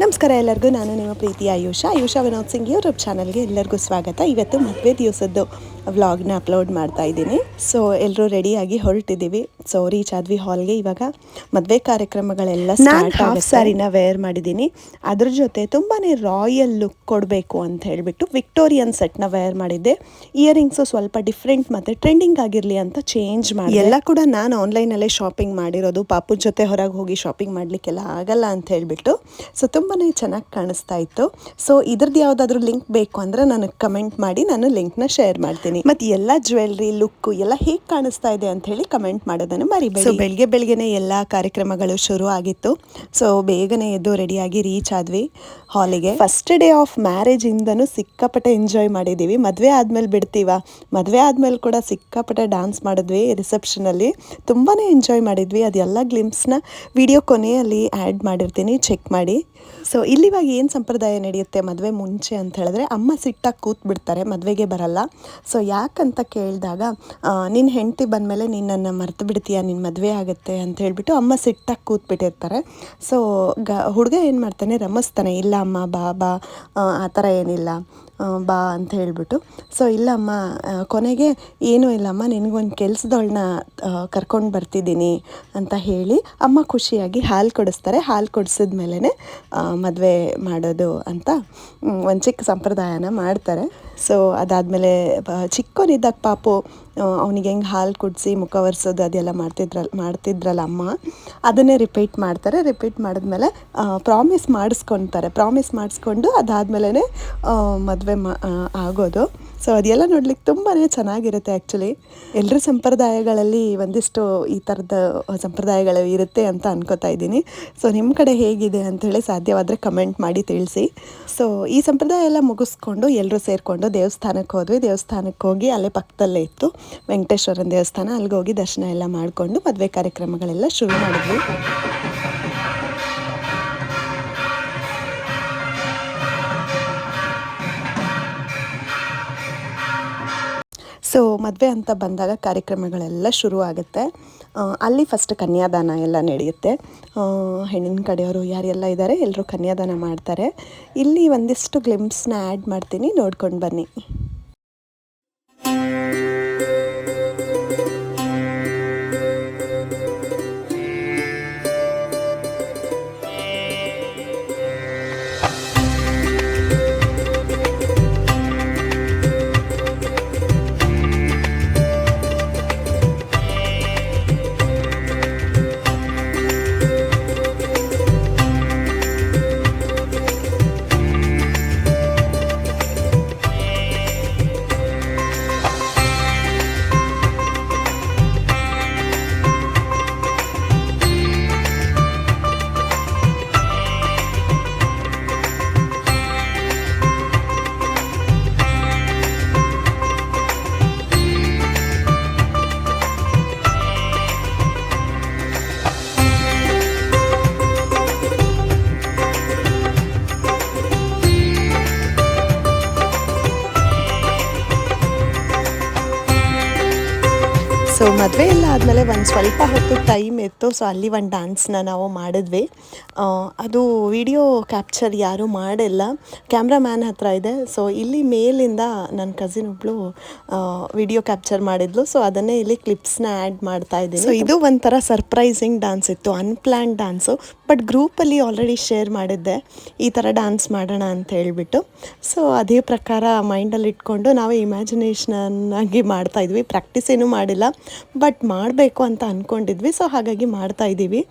ನಮಸ್ಕಾರ ಎಲ್ಲರಿಗೂ, ನಾನು ನಿಮ್ಮ ಪ್ರೀತಿ ಆಯುಷಾ ವಿನೋದ್ ಸಿಂಗ್ ಯೂಟ್ಯೂಬ್ ಚಾನಲ್ಗೆ ಎಲ್ಲರಿಗೂ ಸ್ವಾಗತ. ಇವತ್ತು ಮದುವೆ ದಿವಸದ್ದು ವ್ಲಾಗ್ನ ಅಪ್ಲೋಡ್ ಮಾಡ್ತಾ ಇದ್ದೀನಿ. ಸೊ ಎಲ್ಲರೂ ರೆಡಿಯಾಗಿ ಹೊರಟಿದ್ದೀವಿ. ಸೊ ರೀಚ್ ಆದ್ವಿ ಹಾಲ್ಗೆ. ಇವಾಗ ಮದುವೆ ಕಾರ್ಯಕ್ರಮಗಳೆಲ್ಲ ಸ್ಟಾರ್ಟ್ ಆಗುತ್ತೆ. ಸ್ಯಾರಿನ ವೇರ್ ಮಾಡಿದ್ದೀನಿ. ಅದ್ರ ಜೊತೆ ತುಂಬಾ ರಾಯಲ್ ಲುಕ್ ಕೊಡಬೇಕು ಅಂತ ಹೇಳಿಬಿಟ್ಟು ವಿಕ್ಟೋರಿಯನ್ ಸೆಟ್ನ ವೇರ್ ಮಾಡಿದ್ದೆ. ಇಯರಿಂಗ್ಸು ಸ್ವಲ್ಪ ಡಿಫ್ರೆಂಟ್ ಮತ್ತು ಟ್ರೆಂಡಿಂಗ್ ಆಗಿರಲಿ ಅಂತ ಚೇಂಜ್ ಮಾಡಿ. ಎಲ್ಲ ಕೂಡ ನಾನು ಆನ್ಲೈನಲ್ಲೇ ಶಾಪಿಂಗ್ ಮಾಡಿರೋದು. ಪಾಪು ಜೊತೆ ಹೊರಗೆ ಹೋಗಿ ಶಾಪಿಂಗ್ ಮಾಡಲಿಕ್ಕೆಲ್ಲ ಆಗಲ್ಲ ಅಂತ ಹೇಳಿಬಿಟ್ಟು. ಸೊ ತುಂಬಾ ಚೆನ್ನಾಗಿ ಕಾಣಿಸ್ತಾ ಇತ್ತು. ಸೊ ಇದ್ರದ್ದು ಯಾವುದಾದ್ರೂ ಲಿಂಕ್ ಬೇಕು ಅಂದರೆ ನನಗೆ ಕಮೆಂಟ್ ಮಾಡಿ, ನಾನು ಲಿಂಕ್ನ ಶೇರ್ ಮಾಡ್ತೀನಿ. ಮತ್ತು ಎಲ್ಲ ಜ್ಯುವೆಲ್ರಿ ಲುಕ್ಕು ಎಲ್ಲ ಹೇಗೆ ಕಾಣಿಸ್ತಾ ಇದೆ ಅಂತ ಹೇಳಿ ಕಮೆಂಟ್ ಮಾಡೋದನ್ನು ಮರಿಬೇಡಿ. ಸೊ ಬೆಳಗ್ಗೆನೆ ಎಲ್ಲ ಕಾರ್ಯಕ್ರಮಗಳು ಶುರು ಆಗಿತ್ತು. ಸೊ ಬೇಗನೆ ಎದ್ದು ರೆಡಿಯಾಗಿ ರೀಚ್ ಆದ್ವಿ ಹಾಲಿಗೆ. ಫಸ್ಟ್ ಡೇ ಆಫ್ ಮ್ಯಾರೇಜ್ ಇಂದನೂ ಸಿಕ್ಕಾಪಟ್ಟೆ ಎಂಜಾಯ್ ಮಾಡಿದ್ದೀವಿ. ಮದುವೆ ಆದ್ಮೇಲೆ ಬಿಡ್ತೀವ, ಮದುವೆ ಆದ್ಮೇಲೆ ಕೂಡ ಸಿಕ್ಕಾಪಟ್ಟೆ ಡ್ಯಾನ್ಸ್ ಮಾಡಿದ್ವಿ ರಿಸೆಪ್ಷನಲ್ಲಿ. ತುಂಬಾ ಎಂಜಾಯ್ ಮಾಡಿದ್ವಿ. ಅದೆಲ್ಲ ಗ್ಲಿಮ್ಸ್ನ ವಿಡಿಯೋ ಕೊನೆಯಲ್ಲಿ ಆ್ಯಡ್ ಮಾಡಿರ್ತೀನಿ, ಚೆಕ್ ಮಾಡಿ. ಸೊ ಇಲ್ಲಿವಾಗ ಏನು ಸಂಪ್ರದಾಯ ನಡೆಯುತ್ತೆ ಮದುವೆ ಮುಂಚೆ ಅಂತ ಹೇಳಿದ್ರೆ, ಅಮ್ಮ ಸಿಟ್ಟಾಗಿ ಕೂತ್ ಬಿಡ್ತಾರೆ, ಮದುವೆಗೆ ಬರಲ್ಲ. ಸೊ ಯಾಕಂತ ಕೇಳಿದಾಗ, ನಿನ್ನ ಹೆಂಡತಿ ಬಂದಮೇಲೆ ನಿನ್ನನ್ನು ಮರ್ತು ಬಿಡ್ತೀಯ, ನಿನ್ನ ಮದುವೆ ಆಗುತ್ತೆ ಅಂತ ಹೇಳ್ಬಿಟ್ಟು ಅಮ್ಮ ಸಿಟ್ಟಾಗಿ ಕೂತ್ಬಿಟ್ಟಿರ್ತಾರೆ. ಸೊ ಹುಡುಗ ಏನು ಮಾಡ್ತಾನೆ, ರಮಿಸ್ತಾನೆ, ಇಲ್ಲ ಅಮ್ಮ ಬಾ ಆ ಥರ ಏನಿಲ್ಲ, ಬಾ ಅಂತ ಹೇಳಿಬಿಟ್ಟು. ಸೊ ಇಲ್ಲಮ್ಮ, ಕೊನೆಗೆ ಏನೂ ಇಲ್ಲಮ್ಮ, ನಿನಗೊಂದು ಕೆಲಸದವಳನ್ನ ಕರ್ಕೊಂಡು ಬರ್ತಿದ್ದೀನಿ ಅಂತ ಹೇಳಿ ಅಮ್ಮ ಖುಷಿಯಾಗಿ ಹಾಲು ಕೊಡಿಸ್ತಾರೆ. ಹಾಲು ಕೊಡಿಸಿದ್ಮೇಲೆ ಮದುವೆ ಮಾಡೋದು ಅಂತ ಒಂದು ಚಿಕ್ಕ ಸಂಪ್ರದಾಯನ ಮಾಡ್ತಾರೆ. ಸೊ ಅದಾದಮೇಲೆ ಚಿಕ್ಕವನಿದ್ದಾಗ ಪಾಪು ಅವನಿಗೆ ಹೆಂಗೆ ಹಾಲು ಕುಡಿಸಿ ಮುಖ ಒರೆಸೋದು ಅದೆಲ್ಲ ಮಾಡ್ತಿದ್ರಲ್ಲ ಅಮ್ಮ, ಅದನ್ನೇ ರಿಪೀಟ್ ಮಾಡ್ತಾರೆ. ರಿಪೀಟ್ ಮಾಡಿದ್ಮೇಲೆ ಪ್ರಾಮಿಸ್ ಮಾಡಿಸ್ಕೊಂಡು ಅದಾದಮೇಲೆ ಮದುವೆ ಆಗೋದು. ಸೊ ಅದೆಲ್ಲ ನೋಡ್ಲಿಕ್ಕೆ ತುಂಬಾ ಚೆನ್ನಾಗಿರುತ್ತೆ. ಆ್ಯಕ್ಚುಲಿ ಎಲ್ಲರ ಸಂಪ್ರದಾಯಗಳಲ್ಲಿ ಒಂದಿಷ್ಟು ಈ ಥರದ ಸಂಪ್ರದಾಯಗಳು ಇರುತ್ತೆ ಅಂತ ಅನ್ಕೋತಾ ಇದ್ದೀನಿ. ಸೊ ನಿಮ್ಮ ಕಡೆ ಹೇಗಿದೆ ಅಂಥೇಳಿ ಸಾಧ್ಯವಾದರೆ ಕಮೆಂಟ್ ಮಾಡಿ ತಿಳಿಸಿ. ಸೊ ಈ ಸಂಪ್ರದಾಯ ಎಲ್ಲ ಮುಗಿಸ್ಕೊಂಡು ಎಲ್ಲರೂ ಸೇರಿಕೊಂಡು ದೇವಸ್ಥಾನಕ್ಕೆ ಹೋದ್ವಿ. ದೇವಸ್ಥಾನಕ್ಕೆ ಹೋಗಿ ಅಲ್ಲೇ ಪಕ್ಕದಲ್ಲೇ ಇತ್ತು ವೆಂಕಟೇಶ್ವರನ ದೇವಸ್ಥಾನ. ಅಲ್ಲಿಗೆ ಹೋಗಿ ದರ್ಶನ ಎಲ್ಲ ಮಾಡಿಕೊಂಡು ಮದುವೆ ಕಾರ್ಯಕ್ರಮಗಳೆಲ್ಲ ಶುರು ಮಾಡಿದ್ವಿ. ಸೊ ಮದುವೆ ಅಂತ ಬಂದಾಗ ಕಾರ್ಯಕ್ರಮಗಳೆಲ್ಲ ಶುರು ಆಗುತ್ತೆ. ಅಲ್ಲಿ ಫಸ್ಟ್ ಕನ್ಯಾದಾನ ಎಲ್ಲ ನಡೆಯುತ್ತೆ. ಹೆಣ್ಣಿನ ಕಡೆಯವರು ಯಾರೆಲ್ಲ ಇದ್ದಾರೆ ಎಲ್ಲರೂ ಕನ್ಯಾದಾನ ಮಾಡ್ತಾರೆ. ಇಲ್ಲಿ ಒಂದಿಷ್ಟು ಗ್ಲಿಮ್ಸ್ನ ಆ್ಯಡ್ ಮಾಡ್ತೀನಿ, ನೋಡ್ಕೊಂಡು ಬನ್ನಿ. ಸೊ ಮದುವೆ ಎಲ್ಲ ಆದಮೇಲೆ ಒಂದು ಸ್ವಲ್ಪ ಹೊತ್ತು ಟೈಮ್ ಇತ್ತು. ಸೊ ಅಲ್ಲಿ ಒಂದು ಡ್ಯಾನ್ಸ್ನ ನಾವು ಮಾಡಿದ್ವಿ. ಅದು ವಿಡಿಯೋ ಕ್ಯಾಪ್ಚರ್ ಯಾರೂ ಮಾಡಿಲ್ಲ, ಕ್ಯಾಮ್ರಾಮ್ಯಾನ್ ಹತ್ರ ಇದೆ. ಸೊ ಇಲ್ಲಿ ಮೇಲಿಂದ ನನ್ನ ಕಸಿನ್ ಒಬ್ಬಳು ವಿಡಿಯೋ ಕ್ಯಾಪ್ಚರ್ ಮಾಡಿದ್ಲು. ಸೊ ಅದನ್ನೇ ಇಲ್ಲಿ ಕ್ಲಿಪ್ಸ್ನ ಆ್ಯಡ್ ಮಾಡ್ತಾ ಇದ್ದೀನಿ. ಸೊ ಇದು ಒಂಥರ ಸರ್ಪ್ರೈಸಿಂಗ್ ಡ್ಯಾನ್ಸ್ ಇತ್ತು, ಅನ್ಪ್ಲ್ಯಾನ್ ಡ್ಯಾನ್ಸು. ಬಟ್ ಗ್ರೂಪಲ್ಲಿ ಆಲ್ರೆಡಿ ಶೇರ್ ಮಾಡಿದ್ದೆ ಈ ಥರ ಡ್ಯಾನ್ಸ್ ಮಾಡೋಣ ಅಂತ ಹೇಳ್ಬಿಟ್ಟು. ಸೊ ಅದೇ ಪ್ರಕಾರ ಮೈಂಡಲ್ಲಿ ಇಟ್ಕೊಂಡು ನಾವು ಇಮ್ಯಾಜಿನೇಷನ್ನಾಗಿ ಮಾಡ್ತಾಯಿದ್ವಿ. ಪ್ರಾಕ್ಟೀಸ್ ಏನೂ ಮಾಡಿಲ್ಲ, ಬಟ್ ಮಾಡಬೇಕು ಅಂತ ಅಂದ್ಕೊಂಡಿದ್ವಿ. ಸೊ ಹಾಗಾಗಿ ಮಾಡ್ತಾಯಿದ್ದೀವಿ.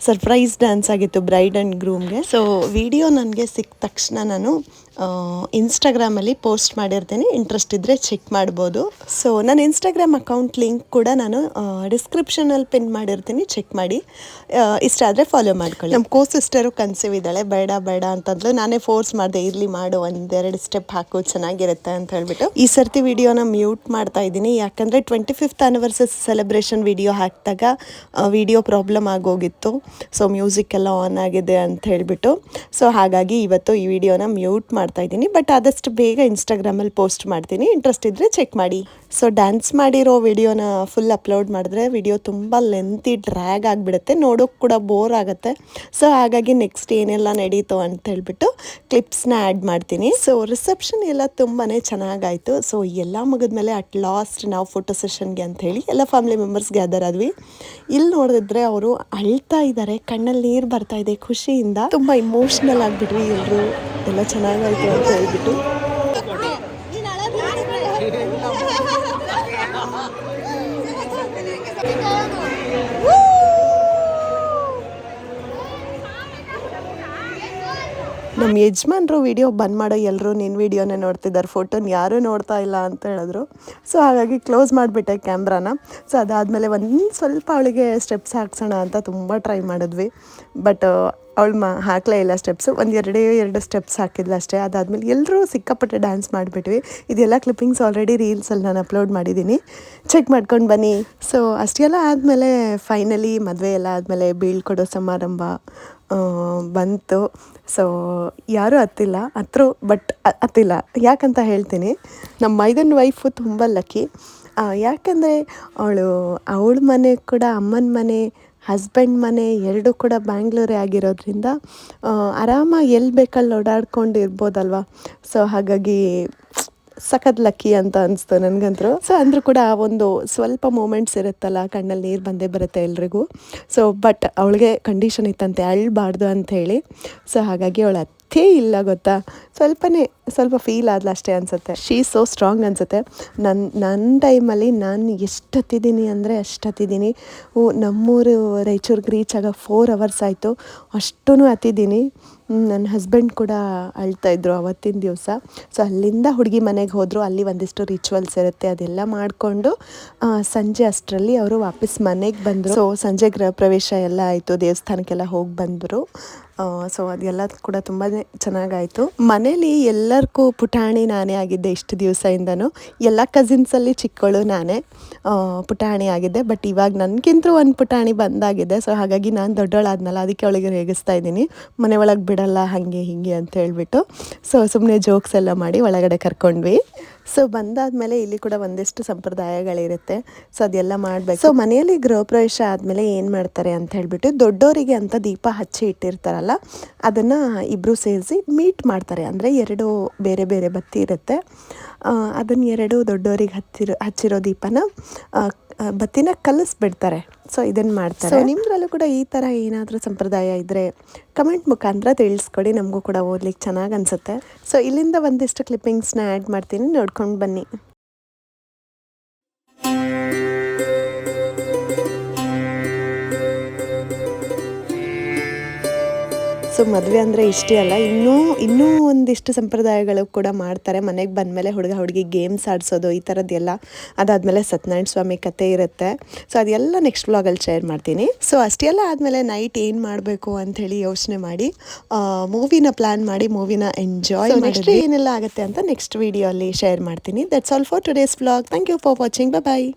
ಸರ್ಪ್ರೈಸ್ ಡ್ಯಾನ್ಸ್ ಆಗಿತ್ತು ಬ್ರೈಡ್ ಆ್ಯಂಡ್ ಗ್ರೂಮ್ಗೆ. ಸೊ ವಿಡಿಯೋ ನನಗೆ ಸಿಕ್ಕ ತಕ್ಷಣ ನಾನು ಇನ್ಸ್ಟಾಗ್ರಾಮಲ್ಲಿ ಪೋಸ್ಟ್ ಮಾಡಿರ್ತೀನಿ, ಇಂಟ್ರೆಸ್ಟ್ ಇದ್ದರೆ ಚೆಕ್ ಮಾಡ್ಬೋದು. ಸೊ ನನ್ನ ಇನ್ಸ್ಟಾಗ್ರಾಮ್ ಅಕೌಂಟ್ ಲಿಂಕ್ ಕೂಡ ನಾನು ಡಿಸ್ಕ್ರಿಪ್ಷನಲ್ಲಿ ಪಿನ್ ಮಾಡಿರ್ತೀನಿ, ಚೆಕ್ ಮಾಡಿ. ಇಷ್ಟ ಆದರೆ ಫಾಲೋ ಮಾಡ್ಕೊಳ್ಳಿ. ನಮ್ಮ ಸಿಸ್ಟರು ಕನ್ಸೀವ್ ಇದ್ದಾಳೆ, ಬೇಡ ಬೇಡ ಅಂತಂದ್ಲು. ನಾನೇ ಫೋರ್ಸ್ ಮಾಡಿದೆ, ಇರಲಿ ಮಾಡು, ಒಂದೆರಡು ಸ್ಟೆಪ್ ಹಾಕು, ಚೆನ್ನಾಗಿರುತ್ತೆ ಅಂತ ಹೇಳ್ಬಿಟ್ಟು ಈ ಸರ್ತಿ ವಿಡಿಯೋನ ಮ್ಯೂಟ್ ಮಾಡ್ತಾ ಇದ್ದೀನಿ. ಯಾಕಂದರೆ 25th ಆನಿವರ್ಸರಿ ಸೆಲೆಬ್ರೇಷನ್ ವಿಡಿಯೋ ಹಾಕಿದಾಗ ವಿಡಿಯೋ ಪ್ರಾಬ್ಲಮ್ ಆಗೋಗಿತ್ತು. ಸೊ ಮ್ಯೂಸಿಕ್ ಎಲ್ಲ ಆನ್ ಆಗಿದೆ ಅಂತ ಹೇಳಿಬಿಟ್ಟು, ಸೊ ಹಾಗಾಗಿ ಇವತ್ತು ಈ ವಿಡಿಯೋನ ಮ್ಯೂಟ್ ಮಾಡ್ತಾ ಇದ್ದೀನಿ. ಬಟ್ ಆದಷ್ಟು ಬೇಗ ಇನ್ಸ್ಟಾಗ್ರಾಮಲ್ಲಿ ಪೋಸ್ಟ್ ಮಾಡ್ತೀನಿ, ಇಂಟ್ರೆಸ್ಟ್ ಇದ್ದರೆ ಚೆಕ್ ಮಾಡಿ. ಸೊ ಡ್ಯಾನ್ಸ್ ಮಾಡಿರೋ ವಿಡಿಯೋನ ಫುಲ್ ಅಪ್ಲೋಡ್ ಮಾಡಿದ್ರೆ ವಿಡಿಯೋ ತುಂಬ ಲೆಂತಿ ಡ್ರ್ಯಾಗ್ ಆಗಿಬಿಡುತ್ತೆ, ನೋಡೋಕೆ ಕೂಡ ಬೋರ್ ಆಗುತ್ತೆ. ಸೊ ಹಾಗಾಗಿ ನೆಕ್ಸ್ಟ್ ಏನೆಲ್ಲ ನಡೀತು ಅಂತ ಹೇಳ್ಬಿಟ್ಟು ಕ್ಲಿಪ್ಸ್ನ ಆ್ಯಡ್ ಮಾಡ್ತೀನಿ. ಸೊ ರಿಸೆಪ್ಷನ್ ಎಲ್ಲ ತುಂಬಾ ಚೆನ್ನಾಗಾಯಿತು. ಸೊ ಎಲ್ಲ ಮುಗಿದ್ಮೇಲೆ ಅಟ್ ಲಾಸ್ಟ್ ನಾವು ಫೋಟೋ ಸೆಷನ್ಗೆ ಅಂತ ಹೇಳಿ ಎಲ್ಲ ಫ್ಯಾಮಿಲಿ ಮೆಂಬರ್ಸ್ ಗ್ಯಾದರ್ ಆದ್ವಿ. ಇಲ್ಲಿ ನೋಡಿದ್ರೆ ಅವರು ಅಳ್ತಾ ಇದ್ದಾರೆ, ಕಣ್ಣಲ್ಲಿ ನೀರು ಬರ್ತಾ ಇದೆ ಖುಷಿಯಿಂದ. ತುಂಬ ಇಮೋಷ್ನಲ್ ಆಗಿಬಿಟ್ವಿ ಎಲ್ಲರೂ, ಎಲ್ಲ ಚೆನ್ನಾಗಾಯಿತು ಅಂತ ಹೇಳ್ಬಿಟ್ಟು. ನಮ್ಮ ಯಜಮಾನ್ರು ವಿಡಿಯೋ ಬಂದ್ ಮಾಡೋ, ಎಲ್ಲರೂ ನಿನ್ನ ವಿಡಿಯೋನೇ ನೋಡ್ತಿದ್ದಾರೆ, ಫೋಟೋನ ಯಾರೂ ನೋಡ್ತಾ ಇಲ್ಲ ಅಂತ ಹೇಳಿದ್ರು. ಸೊ ಹಾಗಾಗಿ ಕ್ಲೋಸ್ ಮಾಡಿಬಿಟ್ಟೆ ಕ್ಯಾಮ್ರಾನ. ಸೊ ಅದಾದಮೇಲೆ ಒಂದು ಸ್ವಲ್ಪ ಅವಳಿಗೆ ಸ್ಟೆಪ್ಸ್ ಹಾಕ್ಸೋಣ ಅಂತ ತುಂಬ ಟ್ರೈ ಮಾಡಿದ್ವಿ. ಬಟ್ ಅವಳು ಹಾಕಲೇ ಇಲ್ಲ ಸ್ಟೆಪ್ಸು, ಎರಡು ಸ್ಟೆಪ್ಸ್ ಹಾಕಿದ್ಲು ಅಷ್ಟೇ. ಅದಾದಮೇಲೆ ಎಲ್ಲರೂ ಸಿಕ್ಕಾಪಟ್ಟೆ ಡ್ಯಾನ್ಸ್ ಮಾಡಿಬಿಟ್ವಿ. ಇದೆಲ್ಲ ಕ್ಲಿಪ್ಪಿಂಗ್ಸ್ ಆಲ್ರೆಡಿ ರೀಲ್ಸಲ್ಲಿ ನಾನು ಅಪ್ಲೋಡ್ ಮಾಡಿದ್ದೀನಿ, ಚೆಕ್ ಮಾಡ್ಕೊಂಡು ಬನ್ನಿ. ಸೊ ಅಷ್ಟೆಲ್ಲ ಆದಮೇಲೆ ಫೈನಲಿ ಮದುವೆ ಎಲ್ಲ ಆದಮೇಲೆ ಬೀಳ್ಕೊಡೋ ಸಮಾರಂಭ ಬಂತು. ಸೊ ಯಾರೂ ಹತ್ತರು, ಬಟ್ ಹತ್ತಿಲ್ಲ. ಯಾಕಂತ ಹೇಳ್ತೀನಿ, ನಮ್ಮ ಮೈದನ್ ವೈಫು ತುಂಬ ಲಕ್ಕಿ. ಯಾಕಂದರೆ ಅವಳ ಮನೆ ಕೂಡ, ಅಮ್ಮನ ಮನೆ, ಹಸ್ಬೆಂಡ್ ಮನೆ ಎರಡೂ ಕೂಡ ಬ್ಯಾಂಗ್ಳೂರೇ ಆಗಿರೋದ್ರಿಂದ ಆರಾಮಾಗಿ ಎಲ್ಲಿ ಬೇಕಲ್ಲಿ ಓಡಾಡ್ಕೊಂಡು ಇರ್ಬೋದಲ್ವ. ಸೊ ಹಾಗಾಗಿ ಸಖತ್ ಲಕ್ಕಿ ಅಂತ ಅನಿಸ್ತು ನನಗಂತೂ. ಸೊ ಅಂದರೂ ಕೂಡ ಒಂದು ಸ್ವಲ್ಪ ಮೂಮೆಂಟ್ಸ್ ಇರುತ್ತಲ್ಲ, ಕಣ್ಣಲ್ಲಿ ನೀರು ಬಂದೇ ಬರುತ್ತೆ ಎಲ್ರಿಗೂ. ಸೊ ಬಟ್ ಅವಳಿಗೆ ಕಂಡೀಷನ್ ಇತ್ತಂತೆ ಅಳಬಾರ್ದು ಅಂಥೇಳಿ. ಸೊ ಹಾಗಾಗಿ ಅವಳು ಇಲ್ಲ ಗೊತ್ತಾ, ಸ್ವಲ್ಪ ಫೀಲ್ ಆದ್ಲು ಅಷ್ಟೇ ಅನಿಸುತ್ತೆ. ಶೀ ಸೋ ಸ್ಟ್ರಾಂಗ್ ಅನಿಸುತ್ತೆ. ನನ್ನ ಟೈಮಲ್ಲಿ ನಾನು ಎಷ್ಟು ಹತ್ತಿದ್ದೀನಿ ಅಂದರೆ ಅಷ್ಟು ಹತ್ತಿದ್ದೀನಿ. ನಮ್ಮೂರು ರಾಯಚೂರಿಗೆ ರೀಚ್ ಆಗ 4 hours ಆಯಿತು, ಅಷ್ಟೂ ಹತ್ತಿದ್ದೀನಿ. ನನ್ನ ಹಸ್ಬೆಂಡ್ ಕೂಡ ಅಳ್ತಾಯಿದ್ರು ಅವತ್ತಿನ ದಿವಸ. ಸೊ ಅಲ್ಲಿಂದ ಹುಡುಗಿ ಮನೆಗೆ ಹೋದರು. ಅಲ್ಲಿ ಒಂದಿಷ್ಟು ರಿಚುವಲ್ಸ್ ಇರುತ್ತೆ, ಅದೆಲ್ಲ ಮಾಡಿಕೊಂಡು ಸಂಜೆ ಅಷ್ಟರಲ್ಲಿ ಅವರು ವಾಪಸ್ ಮನೆಗೆ ಬಂದರು. ಸೊ ಸಂಜೆ ಗೃಹ ಪ್ರವೇಶ ಎಲ್ಲ ಆಯಿತು, ದೇವಸ್ಥಾನಕ್ಕೆಲ್ಲ ಹೋಗಿ ಬಂದರು. ಸೊ ಅದೆಲ್ಲ ಕೂಡ ತುಂಬಾ ಚೆನ್ನಾಗಾಯಿತು. ಮನೇಲಿ ಎಲ್ಲರಿಗೂ ಪುಟಾಣಿ ನಾನೇ ಆಗಿದ್ದೆ ಇಷ್ಟು ದಿವಸದಿಂದನೂ. ಎಲ್ಲ ಕಸಿನ್ಸಲ್ಲಿ ಚಿಕ್ಕವಳು ನಾನೇ ಪುಟಾಣಿ ಆಗಿದ್ದೆ. ಬಟ್ ಇವಾಗ ನನಗಿಂತೂ ಒಂದು ಪುಟಾಣಿ ಬಂದಾಗಿದೆ. ಸೊ ಹಾಗಾಗಿ ನಾನು ದೊಡ್ಡವಳಾದ್ನಲ್ಲ, ಅದಕ್ಕೆ ಅವಳಿಗೆ ರೇಗಿಸ್ತಾ ಇದ್ದೀನಿ, ಮನೆ ಒಳಗೆ ಬಿಡಲ್ಲ ಹಾಗೆ ಹೀಗೆ ಅಂತ ಹೇಳ್ಬಿಟ್ಟು. ಸೊ ಸುಮ್ಮನೆ ಜೋಕ್ಸ್ ಎಲ್ಲ ಮಾಡಿ ಒಳಗಡೆ ಕರ್ಕೊಂಡ್ವಿ. ಸೊ ಬಂದಾದಮೇಲೆ ಇಲ್ಲಿ ಕೂಡ ಒಂದಿಷ್ಟು ಸಂಪ್ರದಾಯಗಳಿರುತ್ತೆ. ಸೊ ಅದೆಲ್ಲ ಮಾಡಬೇಕು. ಸೊ ಮನೆಯಲ್ಲಿ ಗೃಹ ಪ್ರವೇಶ ಆದಮೇಲೆ ಏನು ಮಾಡ್ತಾರೆ ಅಂತ ಹೇಳ್ಬಿಟ್ಟು, ದೊಡ್ಡೋರಿಗೆ ಅಂತ ದೀಪ ಹಚ್ಚಿ ಇಟ್ಟಿರ್ತಾರಲ್ಲ, ಅದನ್ನು ಇಬ್ಬರು ಸೇರಿಸಿ ಮೀಟ್ ಮಾಡ್ತಾರೆ. ಅಂದರೆ 2 ಬೇರೆ ಬೇರೆ ಬತ್ತಿ ಇರುತ್ತೆ, ಅದನ್ನು 2 ದೊಡ್ಡೋರಿಗೆ ಹಚ್ಚಿರೋ ದೀಪನ ಬತ್ತಿನ ಕಲಿಸ್ಬಿಡ್ತಾರೆ. ಸೊ ಇದನ್ನು ಮಾಡ್ತಾರೆ. ಸೊ ನಿಮ್ಮದ್ರಲ್ಲೂ ಕೂಡ ಈ ಥರ ಏನಾದರೂ ಸಂಪ್ರದಾಯ ಇದ್ದರೆ ಕಮೆಂಟ್ ಮುಖಾಂತರ ತಿಳಿಸ್ಕೊಡಿ, ನಮಗೂ ಕೂಡ ಓದ್ಲಿಕ್ಕೆ ಚೆನ್ನಾಗಿ ಅನಿಸುತ್ತೆ. ಸೊ ಇಲ್ಲಿಂದ ಒಂದಿಷ್ಟು ಕ್ಲಿಪ್ಪಿಂಗ್ಸ್ನ ಆ್ಯಡ್ ಮಾಡ್ತೀನಿ, ನೋಡ್ಕೊಂಡು ಬನ್ನಿ. ಸೊ ಮದುವೆ ಅಂದರೆ ಇಷ್ಟೇ ಅಲ್ಲ, ಇನ್ನೂ ಒಂದಿಷ್ಟು ಸಂಪ್ರದಾಯಗಳು ಕೂಡ ಮಾಡ್ತಾರೆ. ಮನೆಗೆ ಬಂದಮೇಲೆ ಹುಡುಗಿ ಗೇಮ್ಸ್ ಆಡಿಸೋದು, ಈ ಥರದ್ದೆಲ್ಲ. ಅದಾದಮೇಲೆ ಸತ್ಯನಾರಾಯಣ ಸ್ವಾಮಿ ಕತೆ ಇರುತ್ತೆ. ಸೊ ಅದೆಲ್ಲ ನೆಕ್ಸ್ಟ್ ವ್ಲಾಗಲ್ಲಿ ಶೇರ್ ಮಾಡ್ತೀನಿ. ಸೊ ಅಷ್ಟೆಲ್ಲ ಆದಮೇಲೆ ನೈಟ್ ಏನು ಮಾಡಬೇಕು ಅಂಥೇಳಿ ಯೋಚನೆ ಮಾಡಿ ಮೂವಿನ ಪ್ಲ್ಯಾನ್ ಮಾಡಿ ಮೂವಿನ ಎಂಜಾಯ್ ನೆಕ್ಸ್ಟ್ ಏನೆಲ್ಲ ಆಗುತ್ತೆ ಅಂತ ನೆಕ್ಸ್ಟ್ ವೀಡಿಯೋ ಅಲ್ಲಿ ಶೇರ್ ಮಾಡ್ತೀನಿ. That's all for today's vlog. Thank you for watching. Bye.